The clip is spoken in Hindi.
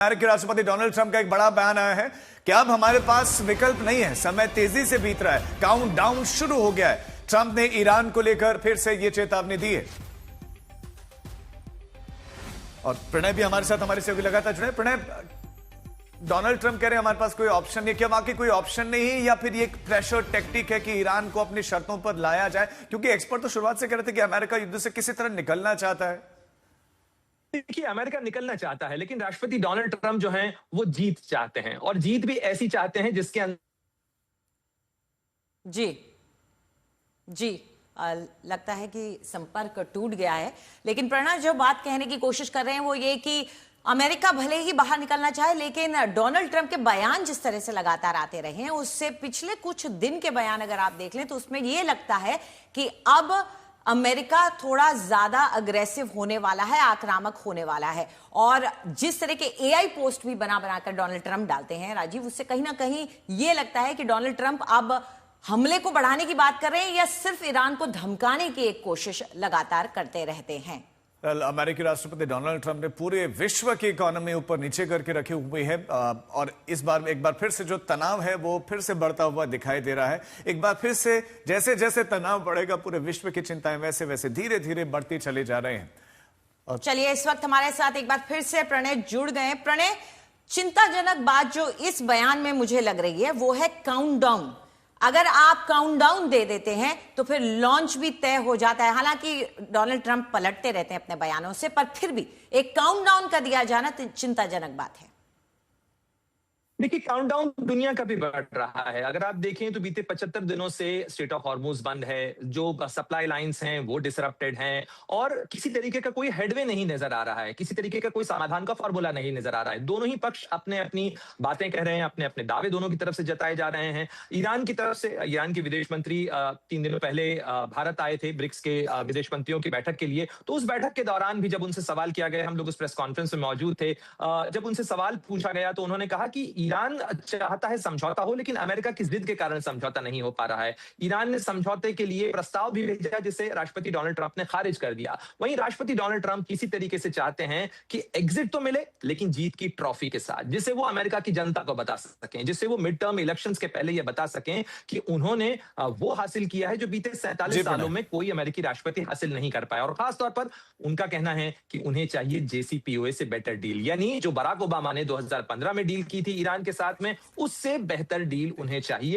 अमेरिकी राष्ट्रपति डोनाल्ड ट्रंप का एक बड़ा बयान आया है कि अब हमारे पास विकल्प नहीं है, समय तेजी से बीत रहा है, काउंटडाउन शुरू हो गया है। ट्रंप ने ईरान को लेकर फिर से यह चेतावनी दी है। और प्रणय भी हमारे साथ हमारे सहयोगी लगातार जुड़े। प्रणय, डोनाल्ड ट्रंप कह रहे हैं हमारे पास कोई ऑप्शन नहीं। क्या वाकई कोई ऑप्शन नहीं है या फिर ये एक प्रेशर टेक्टिक है कि ईरान को अपनी शर्तों पर लाया जाए? क्योंकि एक्सपर्ट तो शुरुआत से कह रहे थे कि अमेरिका युद्ध से किसी तरह निकलना चाहता है। देखिए, अमेरिका निकलना चाहता है, लेकिन राष्ट्रपति डोनाल्ड ट्रंप जो हैं वो जीत चाहते हैं, और जीत भी ऐसी चाहते हैं जिसके अंदर जी जी लगता है कि संपर्क टूट गया है। लेकिन प्रणव जो बात कहने की कोशिश कर रहे हैं वो ये कि अमेरिका भले ही बाहर निकलना चाहे, लेकिन डोनाल्ड ट्रंप के बयान जिस तरह से लगातार आते रहे हैं, उससे पिछले कुछ दिन के बयान अगर आप देख लें तो उसमें ये लगता है कि अब अमेरिका थोड़ा ज्यादा अग्रेसिव होने वाला है, आक्रामक होने वाला है। और जिस तरह के एआई पोस्ट भी बना बनाकर डोनाल्ड ट्रंप डालते हैं राजीव, उससे कहीं ना कहीं यह लगता है कि डोनाल्ड ट्रंप अब हमले को बढ़ाने की बात कर रहे हैं या सिर्फ ईरान को धमकाने की एक कोशिश लगातार करते रहते हैं। अमेरिकी राष्ट्रपति डोनाल्ड ट्रंप ने पूरे विश्व की इकोनॉमी ऊपर नीचे करके रखी हुई है और इस बार एक बार फिर से जो तनाव है वो फिर से बढ़ता हुआ दिखाई दे रहा है। एक बार फिर से जैसे जैसे तनाव बढ़ेगा, पूरे विश्व की चिंताएं वैसे वैसे धीरे धीरे बढ़ती चली जा रही हैं। चलिए, इस वक्त हमारे साथ एक बार फिर से प्रणय जुड़ गए। प्रणय, चिंताजनक बात जो इस बयान में मुझे लग रही है वो है काउंटडाउन। अगर आप काउंटडाउन दे देते हैं तो फिर लॉन्च भी तय हो जाता है। हालांकि डोनाल्ड ट्रंप पलटते रहते हैं अपने बयानों से, पर फिर भी एक काउंटडाउन का दिया जाना चिंताजनक बात है। देखिए, काउंटडाउन दुनिया का भी बढ़ रहा है। अगर आप देखें तो बीते 75 दिनों से स्ट्रेट ऑफ हॉर्मुज बंद है, जो सप्लाई लाइंस हैं वो डिसरप्टेड हैं, और किसी तरीके का कोई हेडवे नहीं नजर आ रहा है, किसी तरीके का कोई समाधान का फॉर्मूला नहीं नजर आ रहा है। दोनों ही पक्ष अपने अपनी बातें कह रहे हैं, अपने अपने दावे दोनों की तरफ से जताए जा रहे हैं। ईरान की तरफ से ईरान के विदेश मंत्री 3 दिनों पहले भारत आए थे ब्रिक्स के विदेश मंत्रियों की बैठक के लिए। तो उस बैठक के दौरान भी जब उनसे सवाल किया गया, हम लोग उस प्रेस कॉन्फ्रेंस में मौजूद थे, जब उनसे सवाल पूछा गया तो उन्होंने कहा कि ईरान चाहता है समझौता हो, लेकिन अमेरिका की जिद के कारण समझौता नहीं हो पा रहा है। ईरान ने समझौते के लिए प्रस्ताव भी भेजा जिसे राष्ट्रपति डोनाल्ड ट्रंप ने खारिज कर दिया। वहीं राष्ट्रपति डोनाल्ड ट्रंप किसी तरीके से चाहते हैं कि एग्जिट तो मिले, लेकिन जीत की ट्रॉफी के साथ, जिससे वो अमेरिका की जनता को बता सकें, जिससे वो मिड टर्म इलेक्शंस के पहले ये बता सकें कि उन्होंने वो हासिल किया है जो बीते 47 सालों में कोई अमेरिकी राष्ट्रपति हासिल नहीं कर पाया। और खासतौर पर उनका कहना है कि उन्हें चाहिए JCPOA से बेटर डील, यानी जो बराक ओबामा ने 2015 में डील की थी ईरान के साथ में, उससे बेहतर डील उन्हें चाहिए।